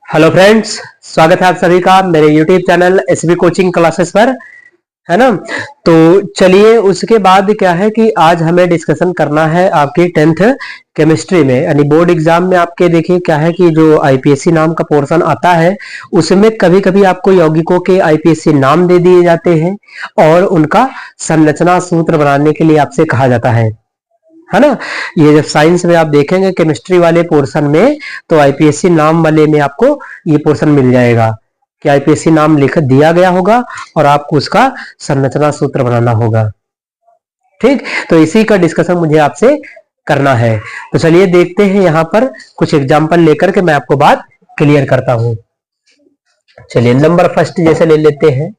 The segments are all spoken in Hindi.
हेलो फ्रेंड्स, स्वागत है आप सभी का मेरे YouTube channel SB coaching classes पर, है ना। तो चलिए, उसके बाद क्या है कि आज हमें डिस्कशन करना है आपकी 10th केमिस्ट्री में, यानी बोर्ड एग्जाम में आपके देखिए क्या है कि जो आईपीएससी नाम का पोर्शन आता है उसमें कभी कभी आपको यौगिकों के आईपीएससी नाम दे दिए जाते हैं और उनका संरचना सूत्र बनाने के लिए आपसे कहा जाता है ना। ये जब साइंस में आप देखेंगे केमिस्ट्री वाले पोर्शन में, तो आईपीएससी नाम वाले में आपको ये पोर्शन मिल जाएगा कि आईपीएससी नाम लिख दिया गया होगा और आपको उसका संरचना सूत्र बनाना होगा। ठीक, तो इसी का डिस्कशन मुझे आपसे करना है। तो चलिए देखते हैं, यहाँ पर कुछ एग्जाम्पल लेकर के मैं आपको बात क्लियर करता हूं। चलिए नंबर फर्स्ट जैसे ले लेते हैं।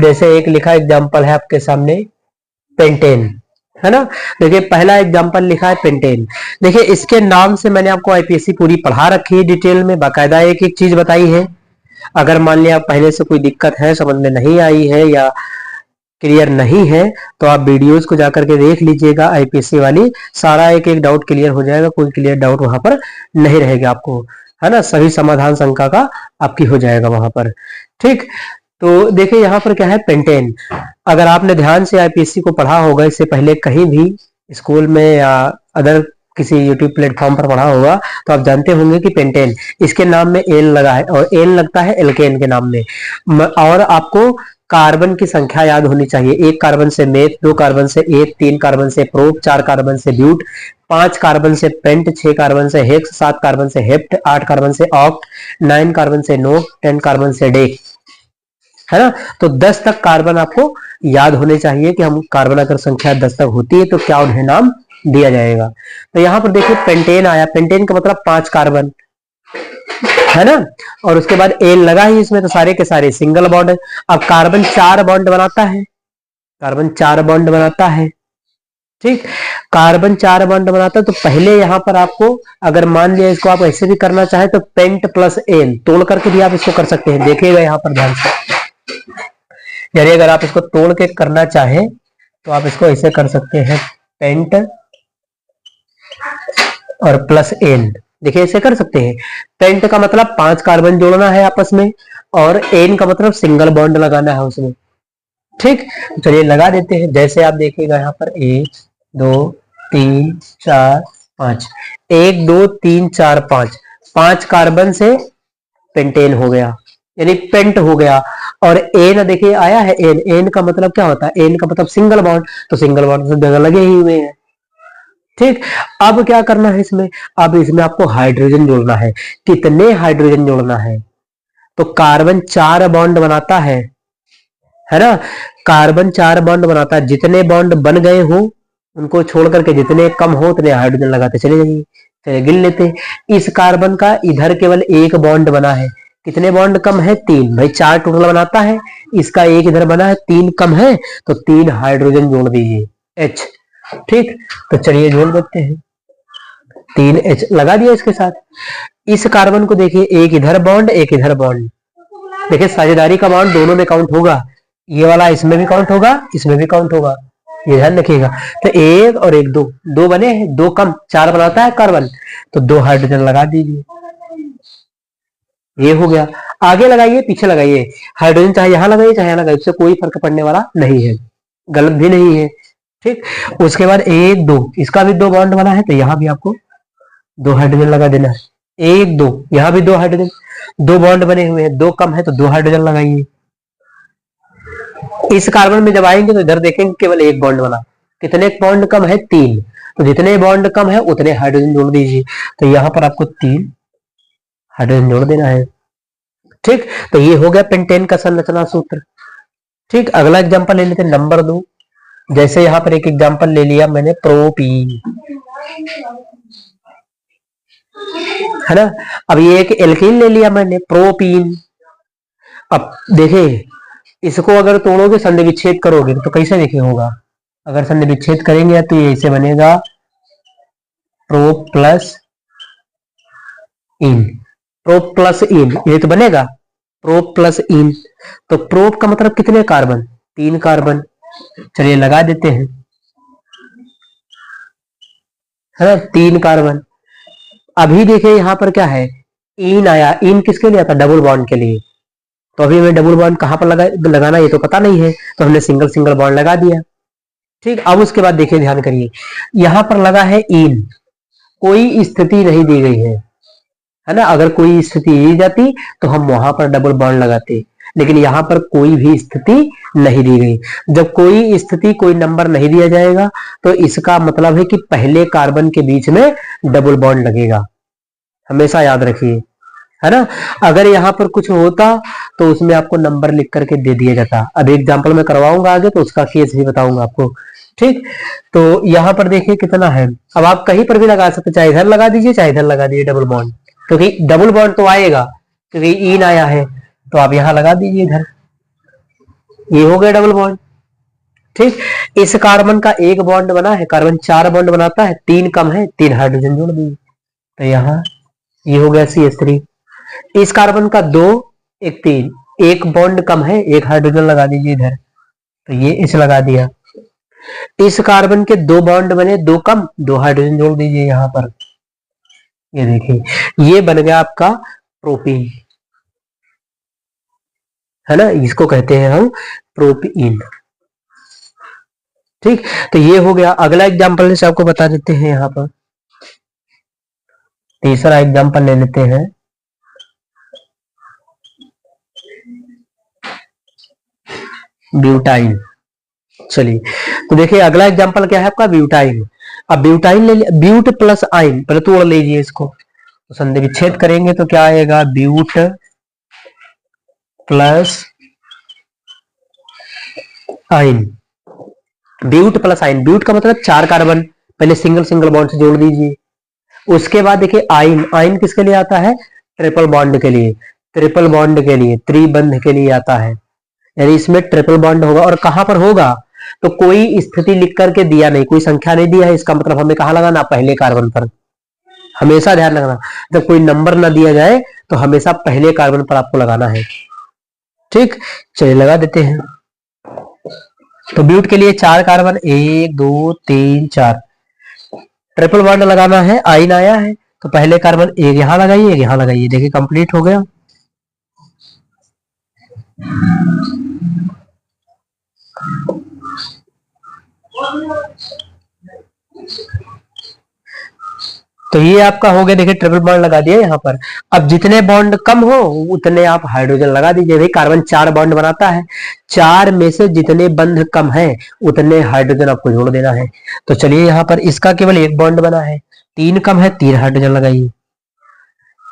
जैसे एक लिखा एग्जाम्पल है आपके सामने, पेंटेन, है ना। देखिए पहला एग्जांपल लिखा है पेंटेन। देखिए इसके नाम से मैंने आपको आईपीएससी पूरी पढ़ा रखी है डिटेल में, बाकायदा एक एक चीज बताई है। अगर मान लिया पहले से कोई दिक्कत है, समझ में नहीं आई है या क्लियर नहीं है, तो आप वीडियोस को जाकर के देख लीजिएगा आईपीएससी वाली, सारा एक एक डाउट क्लियर हो जाएगा, कोई क्लियर डाउट वहां पर नहीं रहेगा आपको, है ना। सभी समाधान शंका का आपकी हो जाएगा वहां पर। ठीक, तो देखिए यहाँ पर क्या है, पेंटेन। अगर आपने ध्यान से आईपीएससी को पढ़ा होगा इससे पहले कहीं भी स्कूल में या अदर किसी यूट्यूब प्लेटफॉर्म पर पढ़ा होगा, तो आप जानते होंगे कि पेंटेन, इसके नाम में एन लगा है और एन लगता है एल्केन के नाम में। और आपको कार्बन की संख्या याद होनी चाहिए। एक कार्बन से मेथ, दो कार्बन से एथ, तीन कार्बन से प्रोप, चार कार्बन से ब्यूट, पांच कार्बन से पेंट, छह कार्बन से हेक्स, सात कार्बन से हेप्ट, आठ कार्बन से ऑक्ट, नाइन कार्बन से नोक, 10 कार्बन से डेक, है ना। तो 10 तक कार्बन आपको याद होने चाहिए कि हम कार्बन अगर संख्या 10 तक होती है तो क्या उन्हें नाम दिया जाएगा। तो यहां पर देखिए पेंटेन आया, पेंटेन का मतलब 5 कार्बन, है ना। और उसके बाद एन लगा ही इसमें, तो सारे के सारे सिंगल बॉन्ड। अब कार्बन 4 बॉन्ड बनाता है, कार्बन 4 बॉन्ड बनाता है। ठीक, कार्बन 4 बॉन्ड बनाता है, तो पहले यहां पर आपको, अगर मान लिया इसको आप ऐसे भी करना चाहे तो पेंट प्लस एन तोड़ करके भी आप इसको कर सकते हैं। देखिएगा यहां पर ध्यान से, यानी अगर आप इसको तोड़ के करना चाहें तो आप इसको ऐसे कर सकते हैं, पेंट और प्लस एन। देखिए ऐसे कर सकते हैं। पेंट का मतलब 5 कार्बन जोड़ना है आपस में, और एन का मतलब सिंगल बॉन्ड लगाना है उसमें। ठीक, चलिए लगा देते हैं। जैसे आप देखिएगा यहाँ पर 1 2 3 4 5, 1 2 3 4 5, 5 कार्बन से पेंटेन हो गया, यानी पेंट हो गया। और एन देखिए आया है, एन, एन का मतलब क्या होता है, एन का मतलब सिंगल बॉन्ड, तो सिंगल बॉन्ड से जगह लगे ही हुए हैं। ठीक, अब क्या करना है इसमें, अब इसमें आपको हाइड्रोजन जोड़ना है। कितने हाइड्रोजन जोड़ना है, तो कार्बन 4 बॉन्ड बनाता है ना। कार्बन 4 बॉन्ड बनाता है, जितने बॉन्ड बन गए हो उनको छोड़ करके जितने कम हो उतने हाइड्रोजन लगाते चले जाइए। चलिए गिन लेते हैं। इस कार्बन का इधर केवल एक बॉन्ड बना है, कितने बॉन्ड कम है, 3। भाई 4 टोटल बनाता है, इसका एक इधर बना है, 3 कम है, तो 3 हाइड्रोजन जोड़ दीजिए, H। ठीक, तो चलिए जोड़ देते हैं, 3H लगा दिया इसके साथ। इस कार्बन को देखिए, एक इधर बॉन्ड एक इधर बॉन्ड, देखिए साझेदारी का बॉन्ड दोनों में काउंट होगा, ये वाला इसमें भी काउंट होगा, इसमें भी काउंट होगा, ये ध्यान रखिएगा। तो एक और एक, दो, दो बने हैं, दो कम, 4 बनाता है कार्बन, तो 2 हाइड्रोजन लगा दीजिए, ये हो गया। आगे लगाइए पीछे लगाइए, हाइड्रोजन चाहे यहां लगाइए चाहे यहां लगाइए, उससे कोई फर्क पड़ने वाला नहीं है, गलत भी नहीं है। ठीक, उसके बाद 1 2, इसका भी 2 बॉन्ड बना है, तो यहां भी आपको 2 हाइड्रोजन लगा देना है। 1 2, यहां भी 2 हाइड्रोजन, 2 बॉन्ड बने हुए हैं, 2 कम है तो 2 हाइड्रोजन लगाइए। इस कार्बन में जब आएंगे तो इधर देखेंगे केवल एक बॉन्ड बना, कितने बॉन्ड कम है, 3, तो जितने बॉन्ड कम है उतने हाइड्रोजन जोड़ दीजिए, तो यहां पर आपको 3 हाइड्रोजन जोड़ देना है। ठीक, तो ये हो गया पेंटेन का संरचना सूत्र। ठीक, अगला एग्जांपल ले लेते हैं, नंबर 2। जैसे यहां पर एक एग्जांपल ले लिया मैंने, प्रोपीन, है ना। अब ये एक एल्कीन ले लिया मैंने, प्रोपीन। अब देखिए इसको अगर तोड़ोगे, संधि विच्छेद करोगे तो कैसे देखे होगा, अगर संधि विच्छेद करेंगे तो ये ऐसे बनेगा, प्रो प्लस इन, प्रो प्लस इन, ये तो बनेगा प्रो प्लस इन। तो प्रोप का मतलब कितने कार्बन, 3 कार्बन। चलिए लगा देते हैं, है ना, 3 कार्बन। अभी देखिए यहां पर क्या है, इन आया, इन किसके लिए आता? डबल बॉन्ड के लिए। तो अभी हमें डबल बॉन्ड कहां पर लगाना ये तो पता नहीं है, तो हमने सिंगल सिंगल बॉन्ड लगा दिया। ठीक, अब उसके बाद देखिए, ध्यान करिए, यहां पर लगा है इन, कोई स्थिति नहीं दी गई है ना। अगर कोई स्थिति दी जाती तो हम वहां पर डबल बॉन्ड लगाते, लेकिन यहां पर कोई भी स्थिति नहीं दी गई। जब कोई स्थिति, कोई नंबर नहीं दिया जाएगा तो इसका मतलब है कि पहले कार्बन के बीच में डबल बॉन्ड लगेगा, हमेशा याद रखिए, है ना। अगर यहाँ पर कुछ होता तो उसमें आपको नंबर लिख करके दे दिया जाता। अब एग्जाम्पल में करवाऊंगा आगे तो उसका केस भी बताऊंगा आपको। ठीक, तो यहाँ पर देखिए कितना है। अब आप कहीं पर भी लगा सकते, चाहे इधर लगा दीजिए चाहे इधर लगा दीजिए डबल बॉन्ड, क्योंकि डबल बॉन्ड तो आएगा, क्योंकि इन आया है, तो आप यहाँ लगा दीजिए इधर, ये हो गया डबल बॉन्ड। ठीक, इस कार्बन का एक बॉन्ड बना है, कार्बन 4 बॉन्ड बनाता है, 3 कम है, 3 हाइड्रोजन जोड़ दीजिए, तो यहाँ ये हो गया CH3। इस कार्बन का 2, एक 3, एक बॉन्ड कम है, एक हाइड्रोजन लगा दीजिए इधर, तो ये इस लगा दिया। इस कार्बन के 2 बॉन्ड बने, 2 कम, 2 हाइड्रोजन जोड़ दीजिए यहां पर, ये देखिए ये बन गया आपका प्रोपीन, है ना, इसको कहते हैं हम प्रोपीन। ठीक, तो ये हो गया। अगला एग्जांपल से आपको बता देते हैं, यहां पर तीसरा एग्जांपल ले लेते हैं। ब्यूटाइन। चलिए, तो देखिए अगला एग्जांपल क्या है आपका, ब्यूटाइन। अब ब्यूटाइन ले लिया, ब्यूट प्लस आइन, पहले तोड़ लीजिए इसको, तो संधि विच्छेद करेंगे तो क्या आएगा, ब्यूट प्लस आइन। ब्यूट प्लस आइन, ब्यूट का मतलब 4 कार्बन, पहले सिंगल सिंगल बॉन्ड से जोड़ दीजिए। उसके बाद देखिए आइन, आइन किसके लिए आता है, ट्रिपल बॉन्ड के लिए, ट्रिपल बॉन्ड के लिए, त्रिबंध के लिए आता है, यानी इसमें ट्रिपल बॉन्ड होगा। और कहां पर होगा, तो कोई स्थिति लिख करके दिया नहीं, कोई संख्या नहीं दिया है, इसका मतलब हमें कहां लगाना, पहले कार्बन पर। हमेशा ध्यान रखना, जब कोई नंबर ना दिया जाए तो हमेशा पहले कार्बन पर आपको लगाना है। ठीक, चलिए लगा देते हैं। तो ब्यूट के लिए 4 कार्बन, 1 2 3 4, ट्रिपल बॉन्ड लगाना है, आइन आया है, तो पहले कार्बन एक यहां लगाइए, एक यहां लगाइए, देखिए कंप्लीट हो गया। तो ये आपका हो गया, देखिए ट्रिपल बॉन्ड लगा दिया यहाँ पर। अब जितने बॉन्ड कम हो उतने आप हाइड्रोजन लगा दीजिए। भाई कार्बन 4 बॉन्ड बनाता है, 4 में से जितने बंध कम है उतने हाइड्रोजन आपको जोड़ देना है। तो चलिए यहाँ पर इसका केवल एक बॉन्ड बना है, 3 कम है, 3 हाइड्रोजन लगाइए।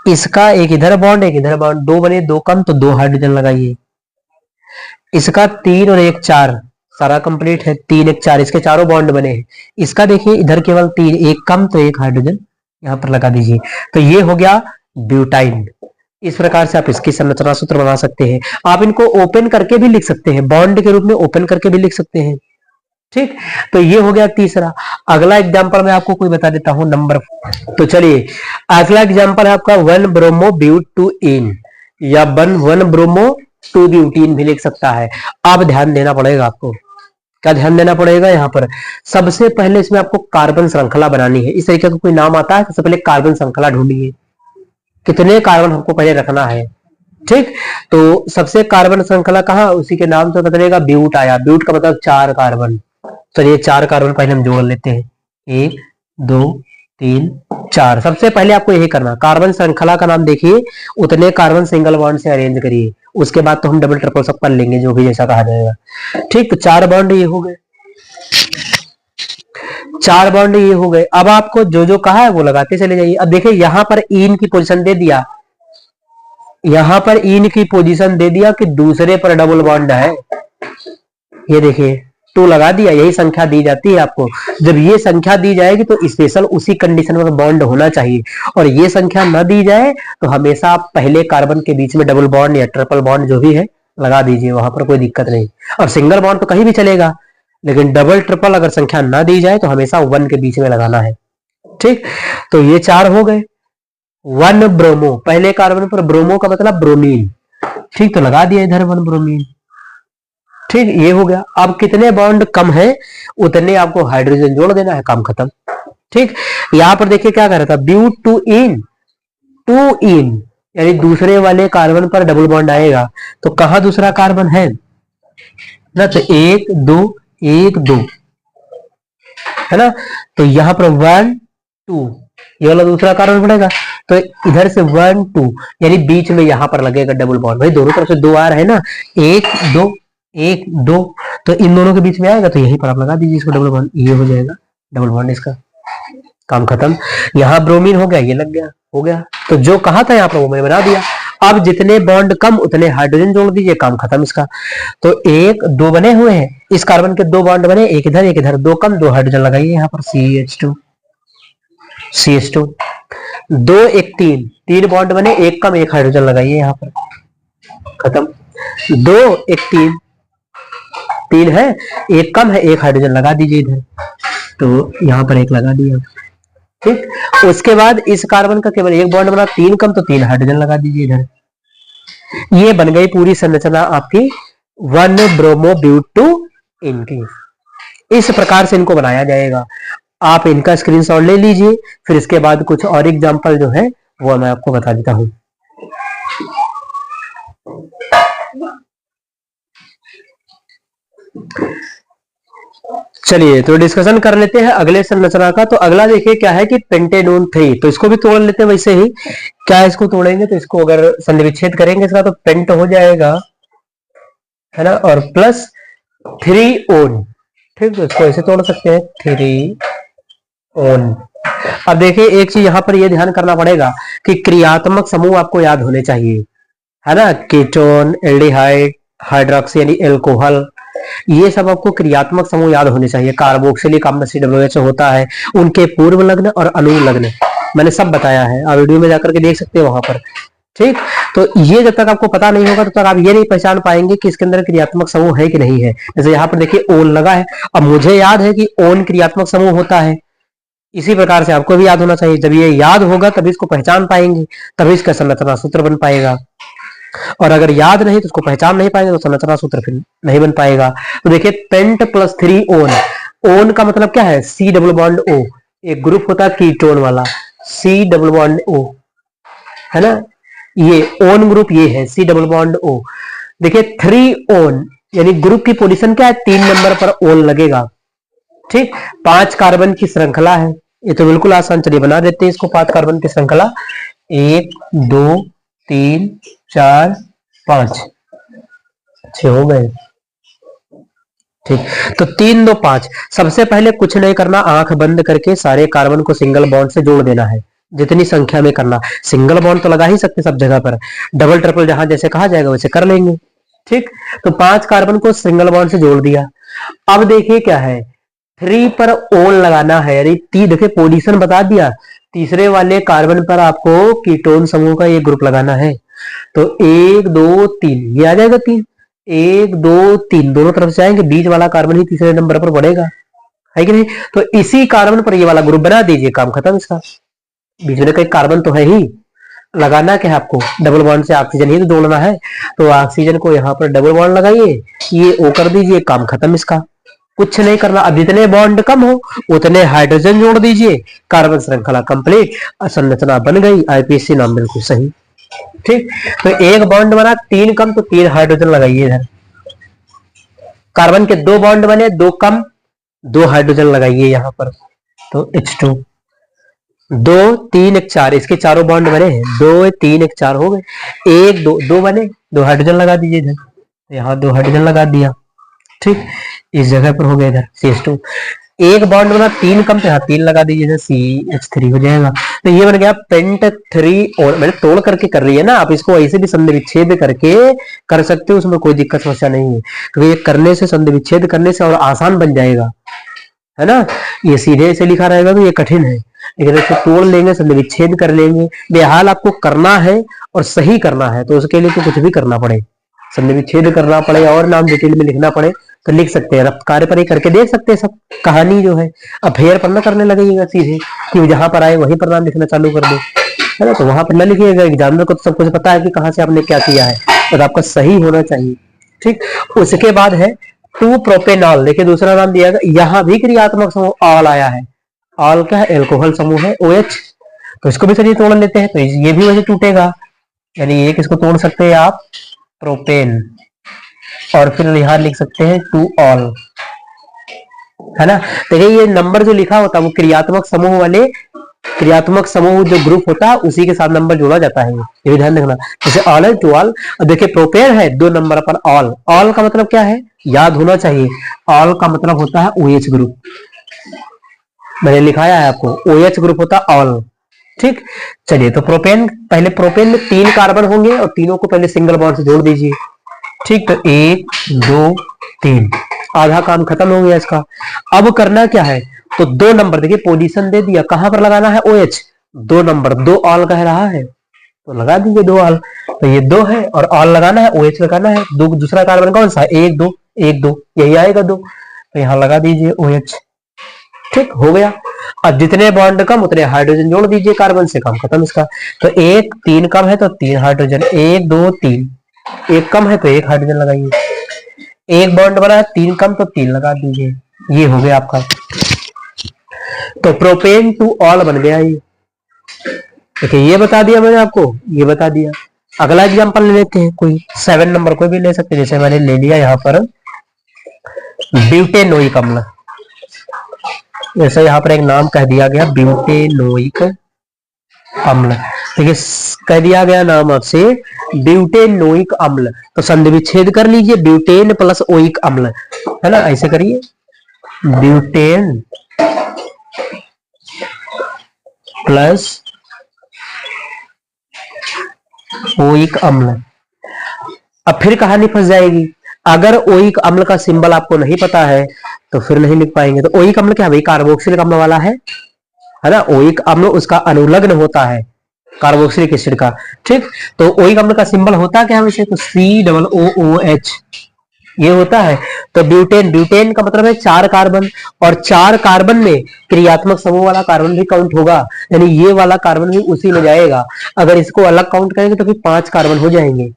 इसका एक इधर बॉन्ड, एक इधर बॉन्ड, 2 बने, 2 कम, तो 2 हाइड्रोजन लगाइए। इसका 3 और 1 4, सारा कंप्लीट है, 3 1 4, इसके चारों बॉन्ड बने हैं। इसका देखिए इधर केवल 3, एक कम तो 1 हाइड्रोजन यहां पर लगा दीजिए। तो ये हो गया ब्यूटाइन। इस प्रकार से आप इसकी संरचना सूत्र बना सकते हैं। आप इनको ओपन करके भी लिख सकते हैं, बॉन्ड के रूप में ओपन करके भी लिख सकते हैं। ठीक, तो ये हो गया तीसरा। अगला एग्जांपल मैं आपको कोई बता देता हूं, नंबर। तो चलिए अगला एग्जांपल है आपका 1 ब्रोमो ब्यूट टू इन, या 1 ब्रोमो 2 ब्यूटीन भी लिख सकता है। आप ध्यान देना पड़ेगा आपको, क्या ध्यान देना पड़ेगा यहाँ पर, सबसे पहले इसमें आपको कार्बन श्रृंखला बनानी है। इस तरीके का कोई नाम आता है, सबसे पहले कार्बन श्रृंखला ढूंढिए, कितने कार्बन हमको पहले रखना है। ठीक, तो सबसे कार्बन श्रृंखला कहा, उसी के नाम से पता चलेगा, ब्यूट आया, ब्यूट का मतलब 4 कार्बन। चलिए 4 कार्बन पहले हम जोड़ लेते हैं, 1 2 3 4। सबसे पहले आपको यही करना, कार्बन श्रृंखला का नाम देखिए, उतने कार्बन सिंगल बॉन्ड से अरेंज करिए, उसके बाद तो हम डबल ट्रिपल सब कर लेंगे, जो भी जैसा कहा जाएगा। ठीक, तो 4 बॉन्ड ये हो गए, 4 बॉन्ड ये हो गए। अब आपको जो जो कहा है वो लगाते चले जाइए। अब देखिए यहां पर इन की पोजीशन दे दिया, यहां पर इन की पोजीशन दे दिया कि दूसरे पर डबल बॉन्ड है, ये देखिए 2 लगा दिया, यही संख्या दी जाती है आपको। जब ये संख्या दी जाएगी तो स्पेशल उसी कंडीशन में बॉन्ड होना चाहिए, और ये संख्या न दी जाए तो हमेशा आप पहले कार्बन के बीच में डबल बॉन्ड या ट्रिपल बॉन्ड जो भी है लगा दीजिए, वहां पर कोई दिक्कत नहीं। और सिंगल बॉन्ड तो कहीं भी चलेगा, लेकिन डबल ट्रिपल अगर संख्या ना दी जाए तो हमेशा 1 के बीच में लगाना है। ठीक, तो ये 4 हो गए। 1 ब्रोमो, पहले कार्बन पर ब्रोमो का मतलब ब्रोमीन। ठीक, तो लगा दिया इधर 1 ब्रोमीन। ठीक, ये हो गया। अब कितने बॉन्ड कम है उतने आपको हाइड्रोजन जोड़ देना है, काम खत्म। ठीक, यहां पर देखिए क्या कर रहा था, ब्यूट टू इन, टू इन, यानी दूसरे वाले कार्बन पर डबल बॉन्ड आएगा। तो कहां दूसरा कार्बन है ना, तो 1 2 1 2 है ना, तो यहां पर 1 2 ये वाला दूसरा कार्बन पड़ेगा। तो इधर से 1 2 यानी बीच में यहां पर लगेगा डबल बॉन्ड। भाई दोनों तरफ से 2 आ रहे हैं ना, 1 2 1 2, तो इन दोनों के बीच में आएगा, तो यहीं पर आप लगा दीजिए इसको डबल बॉन्ड, ये हो जाएगा डबल बॉन्ड, इसका काम खत्म। यहाँ ब्रोमीन हो गया, ये लग गया, हो गया। तो जो कहा था यहाँ पर वो मैंने बना दिया। अब जितने बॉन्ड कम उतने हाइड्रोजन जोड़ दीजिए, काम खत्म इसका। तो 1 2 बने हुए हैं, इस कार्बन के 2 बॉन्ड बने, एक इधर 2 कम, 2 हाइड्रोजन लगाइए यहाँ पर, CH2 2 1 3, 3 बॉन्ड बने, एक कम, एक हाइड्रोजन लगाइए यहाँ पर, खत्म। 2 1 3, 3 है, एक कम है, एक हाइड्रोजन लगा दीजिए इधर, तो यहाँ पर एक लगा दिया, ठीक। उसके बाद इस कार्बन का केवल एक बॉन्ड बना, 3 कम, तो 3 हाइड्रोजन लगा दीजिए इधर। ये बन गई पूरी संरचना आपकी 1 ब्रोमो ब्यूट 2 इनकी। इस प्रकार से इनको बनाया जाएगा। आप इनका स्क्रीनशॉट ले लीजिए, फिर इसके बाद कुछ और एग्जांपल जो है वो मैं आपको बता देता हूं। चलिए तो डिस्कशन कर लेते हैं अगले संरचना का। तो अगला देखिए क्या है कि पेंटेनोन 3, तो इसको भी तोड़ लेते हैं वैसे ही। क्या इसको तोड़ेंगे, तो इसको अगर संधिविच्छेद करेंगे इसका, तो पेंट हो जाएगा, है ना, और प्लस 3 ओन, ठीक। तो इसको ऐसे तोड़ सकते हैं, 3 ओन। अब देखिए एक चीज यहाँ पर ये ध्यान करना पड़ेगा कि क्रियात्मक समूह आपको याद होने चाहिए, है ना, कीटोन, एल्डिहाइड, हाइड्रोक्सी यानी एल्कोहल, ये सब आपको क्रियात्मक समूह याद होने चाहिए। कार्बोक्सिलिक अम्ल COH होता है, उनके पूर्व लग्न और अनुलग्न मैंने सब बताया है, आप वीडियो में जाकर के देख सकते हैं वहां पर, ठीक। तो ये जब तक आपको पता नहीं होगा तब तक आप ये नहीं पहचान पाएंगे कि इसके अंदर क्रियात्मक समूह है कि नहीं है। जैसे यहाँ पर देखिए ओन लगा है, अब मुझे याद है कि ओन क्रियात्मक समूह होता है, इसी प्रकार से आपको भी याद होना चाहिए। जब ये याद होगा तभी इसको पहचान पाएंगे, तभी इसका संरचना सूत्र बन पाएगा। और अगर याद नहीं तो उसको पहचान नहीं पाएंगे तो संरचना सूत्र फिर नहीं बन पाएगा। तो देखिए पेंट प्लस 3 ओन, ओन का मतलब क्या है, C डबल बॉन्ड O, एक ग्रुप होता है कीटोन वाला, C डबल बॉन्ड O, है ना, ये ओन ग्रुप ये है, C डबल बॉन्ड O। देखिए 3 ओन यानी ग्रुप की पोजीशन क्या है, 3 नंबर पर ओन लगेगा, ठीक। 5 कार्बन की श्रृंखला है, ये तो बिल्कुल आसान, चलिए बना देते हैं इसको। 5 कार्बन की श्रृंखला, 1 2 3 4 5, अच्छे हो गए, ठीक। तो 3 2 5, सबसे पहले कुछ नहीं करना, आंख बंद करके सारे कार्बन को सिंगल बॉन्ड से जोड़ देना है, जितनी संख्या में करना। सिंगल बॉन्ड तो लगा ही सकते सब जगह पर, डबल ट्रिपल जहां जैसे कहा जाएगा वैसे कर लेंगे, ठीक। तो 5 कार्बन को सिंगल बॉन्ड से जोड़ दिया। अब देखिए क्या है, 3 पर ओन लगाना है, यानी देखिए पोजीशन बता दिया, तीसरे वाले कार्बन पर आपको कीटोन समूह का ये ग्रुप लगाना है। तो 1 2 3 ये आ जाएगा 3, 1 2 3 दोनों तरफ से आएंगे, बीच वाला कार्बन ही तीसरे नंबर पर पड़ेगा, है कि नहीं। तो इसी कार्बन पर ये वाला ग्रुप बना दीजिए, काम खत्म इसका। बीच में कई कार्बन तो है ही, लगाना क्या है आपको, डबल बॉन्ड से ऑक्सीजन ही तो जोड़ना है, तो ऑक्सीजन को यहाँ पर डबल बॉन्ड लगाइए, ये O कर दीजिए, काम खत्म इसका, कुछ नहीं करना। अब जितने बॉन्ड कम हो उतने हाइड्रोजन जोड़ दीजिए, कार्बन श्रृंखला कंप्लीट, संरचना बन गई, IPC नाम बिल्कुल सही, ठीक। तो एक बॉन्ड बना, 3 कम, तो 3 हाइड्रोजन लगाइए इधर। कार्बन के 2 बॉन्ड बने, 2 कम, 2 हाइड्रोजन लगाइए यहां पर, तो H2। 2 3 1 4, इसके चारों बॉन्ड बने हैं, 2 3 1 4 हो गए, 1 2 2 बने, 2 हाइड्रोजन लगा दीजिए इधर, यहाँ 2 हाइड्रोजन लगा दिया, ठीक। इस जगह पर हो गया इधर CH2। एक बॉन्ड बना, 3 कम, तो यहाँ 3 लगा दीजिए, CH3 हो जाएगा। तो ये बन गया पेंट 3, और मैंने तोड़ करके कर रही है ना, आप इसको ऐसे भी संधि विच्छेद करके कर सकते हो, उसमें कोई दिक्कत समस्या नहीं है, क्योंकि ये करने से, संधि विच्छेद करने से और आसान बन जाएगा, है ना। ये सीधे ऐसे लिखा रहेगा तो ये कठिन है, लेकिन इसको तोड़ लेंगे, संधि विच्छेद कर लेंगे। बेहाल आपको करना है और सही करना है, तो उसके लिए तो कुछ भी करना पड़े, संधि विच्छेद करना पड़े और नाम डिटेल में लिखना पड़े तो लिख सकते हैं, अब कार्य पर ही करके देख सकते हैं सब कहानी जो है। अब फेयर पर ना करने लगेगा सीधे कि जहां पर आए वहीं पर नाम लिखना चालू कर दो, है ना, तो वहां पर ना लिखिएगा। एग्जामिनर को तो सब कुछ पता है कि कहां से आपने क्या किया है, और आपका सही होना चाहिए, ठीक। उसके बाद है 2 प्रोपेनॉल, देखिए दूसरा नाम दिया गया, यहाँ भी क्रियात्मक समूह ऑल आया है, ऑल क्या है, एल्कोहल समूह है OH, तो इसको भी चलिए तोड़ लेते हैं, तो ये भी वैसे टूटेगा, यानी एक इसको तोड़ सकते हैं आप प्रोपेन, और फिर यहां लिख सकते हैं टू ऑल, है ना। देखिए ये नंबर जो लिखा होता है वो क्रियात्मक समूह वाले, क्रियात्मक समूह जो ग्रुप होता है उसी के साथ नंबर जोड़ा जाता है, ये भी ध्यान रखना। जैसे ऑल है टू ऑल, अब देखिए प्रोपेन है 2 नंबर पर ऑल, ऑल का मतलब क्या है याद होना चाहिए, ऑल का मतलब होता है OH ग्रुप, मैंने लिखाया है आपको, OH ग्रुप होता है ऑल, ठीक। चलिए तो प्रोपेन, पहले प्रोपेन में 3 कार्बन होंगे और तीनों को पहले सिंगल बॉन्ड से जोड़ दीजिए, ठीक। तो 1 2 3, आधा काम खत्म हो गया इसका। अब करना क्या है, तो 2 नंबर देखिए पोजीशन दे दिया, कहां पर लगाना है OH, 2 नंबर, 2 ऑल कह रहा है तो लगा दीजिए 2 ऑल, तो ये 2 है और ऑल लगाना है, OH लगाना है, दो दूसरा कार्बन कौन सा है 1 2 1 2, यही आएगा 2, तो यहां लगा दीजिए OH, ठीक हो गया। अब जितने बॉन्ड कम उतने हाइड्रोजन जोड़ दीजिए, कार्बन से कम, खत्म इसका। तो 1 3 कम है तो 3 हाइड्रोजन, 1 2 3, 1 कम है तो 1 हाइड्रोजन लगाइए, 1 बॉन्ड बना है 3 कम तो 3 लगा दीजिए, ये हो गया आपका। तो प्रोपेन टू ऑल बन गया ये, देखिए ये बता दिया मैंने आपको, ये बता दिया। अगला एग्जांपल ले लेते हैं, कोई 7 नंबर कोई भी ले सकते हैं, जैसे मैंने ले लिया यहाँ पर ब्यूटेनोइक अम्ल, जैसे यहाँ पर एक नाम कह दिया गया ब्यूटेनोइक अम्ल, देखिए कह दिया गया नाम आपसे ब्यूटेनोइक अम्ल, तो संधि विच्छेद कर लीजिए, ब्यूटेन प्लस ओइक अम्ल, है ना, ऐसे करिए ब्यूटेन प्लस ओइक अम्ल। अब फिर कहानी फंस जाएगी, अगर ओइक अम्ल का सिंबल आपको नहीं पता है तो फिर नहीं लिख पाएंगे। तो ओइक अम्ल क्या भाई, कार्बोक्सिलिक अम्ल वाला है ना, ओइक अम्ल उसका अनुलग्न होता है कार्बोक्सिलिक एसिड का, ठीक। तो ओइक अम्ल का सिंबल होता क्या है वैसे, तो COOH ये होता है। तो ब्यूटेन, ब्यूटेन का मतलब है 4 कार्बन, और 4 कार्बन में क्रियात्मक समूह वाला कार्बन भी काउंट होगा, यानी ये वाला कार्बन भी उसी में जाएगा। अगर इसको अलग काउंट करेंगे तो फिर 5 कार्बन हो जाएंगे,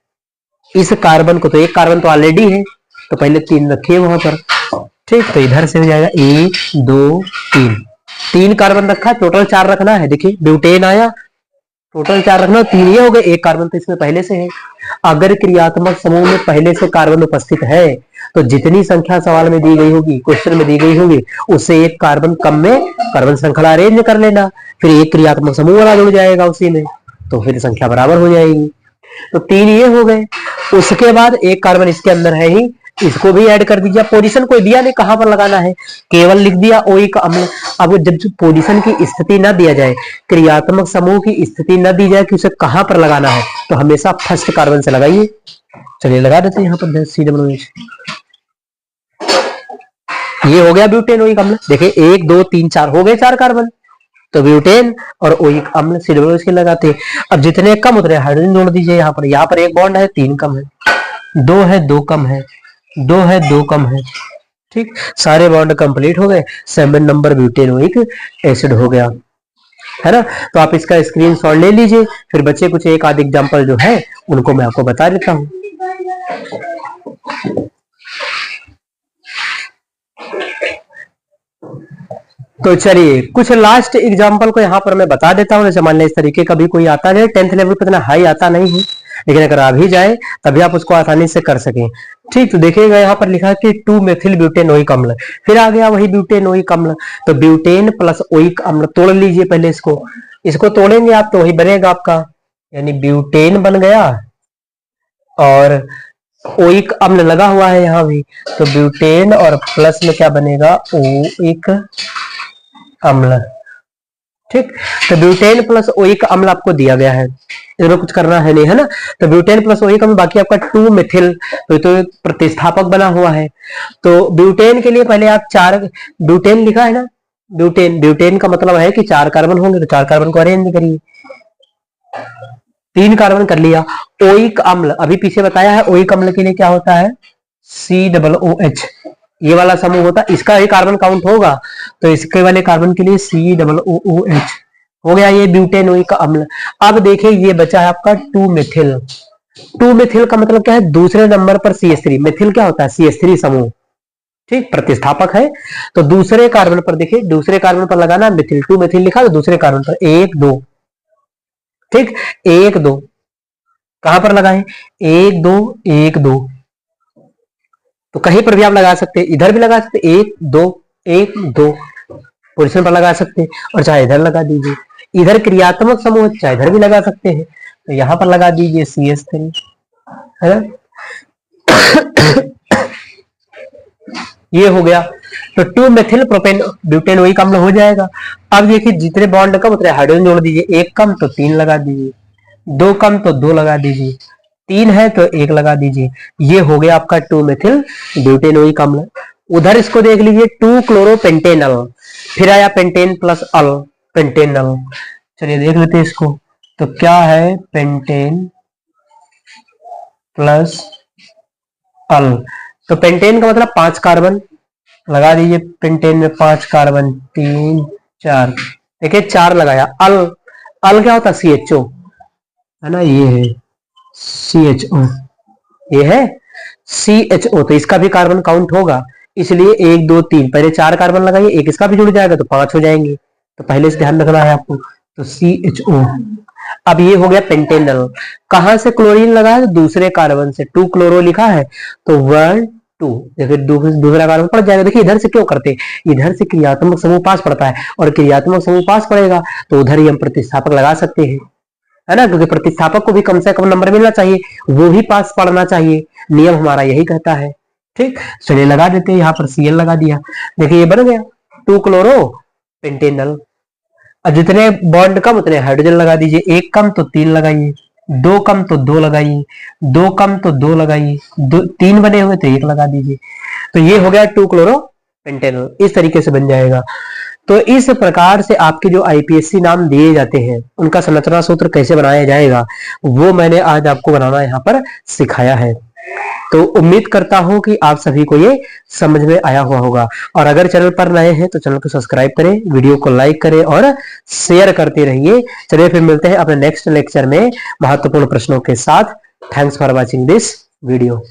इस कार्बन को, तो एक कार्बन तो ऑलरेडी है तो पहले 3 रखिए वहां पर, ठीक। तो इधर से हो जाएगा 1 2 3, 3 कार्बन रखा, टोटल 4 रखना है, देखिए ब्यूटेन आया, टोटल 4 रखना, 3 ये हो गए, एक कार्बन तो इसमें पहले से है। अगर क्रियात्मक समूह में पहले से कार्बन उपस्थित है तो जितनी संख्या सवाल में दी गई होगी, क्वेश्चन में दी गई होगी, उससे एक कार्बन कम में कार्बन श्रृंखला अरेंज कर लेना, फिर एक क्रियात्मक समूह वाला जुड़ जाएगा उसी में, तो फिर संख्या बराबर हो जाएगी। तो 3 ये हो गए, उसके बाद एक कार्बन इसके अंदर है ही, इसको भी ऐड कर दीजिए। पोजीशन कोई दिया नहीं कहां पर लगाना है, केवल लिख दिया ओइक अम्ल। अब जब पोजीशन की स्थिति ना दिया जाए, क्रियात्मक समूह की स्थिति ना दी जाए कि उसे कहां पर लगाना है, तो हमेशा फर्स्ट कार्बन से लगाइए। चलिए लगा देते हैं यहाँ पर COOH, ये हो गया ब्यूटेनोइक अम्ल। देखिए 1 2 3 4 हो गए 4 कार्बन, तो ब्यूटेन और ओइक अम्ल COOH के लगाते हैं। अब जितने कम उतने हाइड्रोजन जोड़ दीजिए, यहाँ पर 1 बॉन्ड है 3 कम है, 2 है 2 कम है, 2 है 2 कम है, ठीक। सारे बॉन्ड कंप्लीट हो गए, 7 नंबर ब्यूटेनोइक एसिड हो गया, है ना। तो आप इसका स्क्रीनशॉट ले लीजिए, फिर बच्चे कुछ एक आध एग्जांपल जो है उनको मैं आपको बता देता हूं। तो चलिए कुछ लास्ट एग्जांपल को यहाँ पर मैं बता देता हूँ। जैसे मान लें इस तरीके का भी कोई आता है, 10th लेवल पर इतना हाई आता नहीं है, लेकिन अगर आ भी जाए तभी आप उसको आसानी से कर सकें, ठीक। तो देखिएगा यहाँ पर लिखा है कि 2 मेथिल ब्यूटेनोइक अम्ल, फिर आ गया वही ब्यूटेनोइक अम्ल, तो ब्यूटेन प्लस ओइक अम्ल तोड़ लीजिए पहले, इसको तोड़ेंगे आप तो वही बनेगा आपका, यानी ब्यूटेन बन गया और ओइक अम्ल लगा हुआ है यहाँ भी, तो ब्यूटेन और प्लस में क्या बनेगा, ओइक अम्ल, ठीक। तो ब्यूटेन प्लस ओइक अम्ल आपको दिया गया है, इसमें कुछ करना है नहीं, है ना। तो ब्यूटेन प्लस ओइक अम्ल, बाकी आपका 2 मेथिल, तो प्रतिस्थापक बना हुआ है। तो ब्यूटेन के लिए पहले आप 4 ब्यूटेन लिखा है ना, ब्यूटेन, ब्यूटेन का मतलब है कि 4 कार्बन होंगे, तो 4 कार्बन को अरेंज करिए, 3 कार्बन कर लिया। ओइक अम्ल अभी पीछे बताया है, ओइक अम्ल के लिए क्या होता है, COOH, ये वाला समूह होता है, इसका ही कार्बन काउंट होगा, तो इसके वाले कार्बन के लिए COOH हो गया ये ब्यूटेनोइक अम्ल। अब देखिए ये बचा है आपका 2 मेथिल, 2 मेथिल का मतलब क्या है, दूसरे नंबर पर CH3, मेथिल क्या होता है CH3 समूह, ठीक, प्रतिस्थापक है। तो दूसरे कार्बन पर देखिए, दूसरे कार्बन पर लगाना मेथिल, 2 मेथिल लिखा, तो दूसरे कार्बन पर 1 2, ठीक, 1 2 कहां पर लगाएं? 1 2 1 2, तो कहीं पर भी आप लगा सकते हैं, इधर भी लगा सकते, 1 2 1 2 पोजीशन पर लगा सकते हैं, और चाहे इधर लगा दीजिए, इधर क्रियात्मक समूह चाहे इधर भी लगा सकते हैं, तो यहां पर लगा दीजिए CH3, है ना। ये हो गया, तो 2 मेथिल प्रोपेन ब्यूटेन वही अम्ल हो जाएगा। अब देखिए जितने बॉन्ड कम उतने हाइड्रोजन जोड़ दीजिए, 1 कम तो 3 लगा दीजिए, 2 कम तो 2 लगा दीजिए, 3 है तो 1 लगा दीजिए। ये हो गया आपका 2 मेथिल ब्यूटेनोइक अम्ल। उधर इसको देख लीजिए 2 क्लोरोपेंटेनल, फिर आया पेंटेन प्लस अल, पेंटेनल। चलिए देख लेते हैं इसको, तो क्या है पेंटेन प्लस अल, तो पेंटेन का मतलब 5 कार्बन, लगा दीजिए पेंटेन में 5 कार्बन, 3 4, देखिए 4 लगाया। अल, अल क्या होता है? CHO, है ना, ये है CHO, ये है CHO, तो इसका भी कार्बन काउंट होगा, इसलिए 1 2 3, पहले 4 कार्बन लगाइए, एक इसका भी जुड़ जाएगा तो 5 हो जाएंगे, तो पहले से ध्यान रखना है आपको, तो CHO। अब ये हो गया पेंटेनल, कहां से क्लोरीन लगा है? तो दूसरे कार्बन से, 2 क्लोरो लिखा है तो 1 2, देखिए दूसरा कार्बन पड़ जाएगा। देखिए इधर से क्यों करते, इधर से क्रियात्मक समूह पास पड़ता है, और क्रियात्मक समूह पास पड़ेगा तो उधर ही हम प्रतिस्थापक लगा सकते हैं, है ना, क्योंकि प्रतिस्थापक को भी कम से कम नंबर मिलना चाहिए, वो भी पास पढ़ना चाहिए, नियम हमारा यही कहता है। ठीक, चलिए लगा देते हैं, यहाँ पर Cl लगा दिया, देखिए ये बन गया 2 क्लोरो पेंटेनल। अब जितने बॉन्ड कम उतने हाइड्रोजन लगा दीजिए, 1 कम तो 3 लगाइए, 2 कम तो 2 लगाइए, 2 कम तो 2 लगाइए, 3 बने हुए तो 1 लगा दीजिए, तो ये हो गया 2 क्लोरो पेंटेनल, इस तरीके से बन जाएगा। तो इस प्रकार से आपके जो IPSC नाम दिए जाते हैं उनका संरचना सूत्र कैसे बनाया जाएगा वो मैंने आज आपको बनाना यहाँ पर सिखाया है। तो उम्मीद करता हूं कि आप सभी को ये समझ में आया हुआ होगा, और अगर चैनल पर नए हैं तो चैनल को सब्सक्राइब करें, वीडियो को लाइक करें और शेयर करते रहिए। चलिए फिर मिलते हैं अपने नेक्स्ट लेक्चर में महत्वपूर्ण प्रश्नों के साथ। Thanks for watching this video.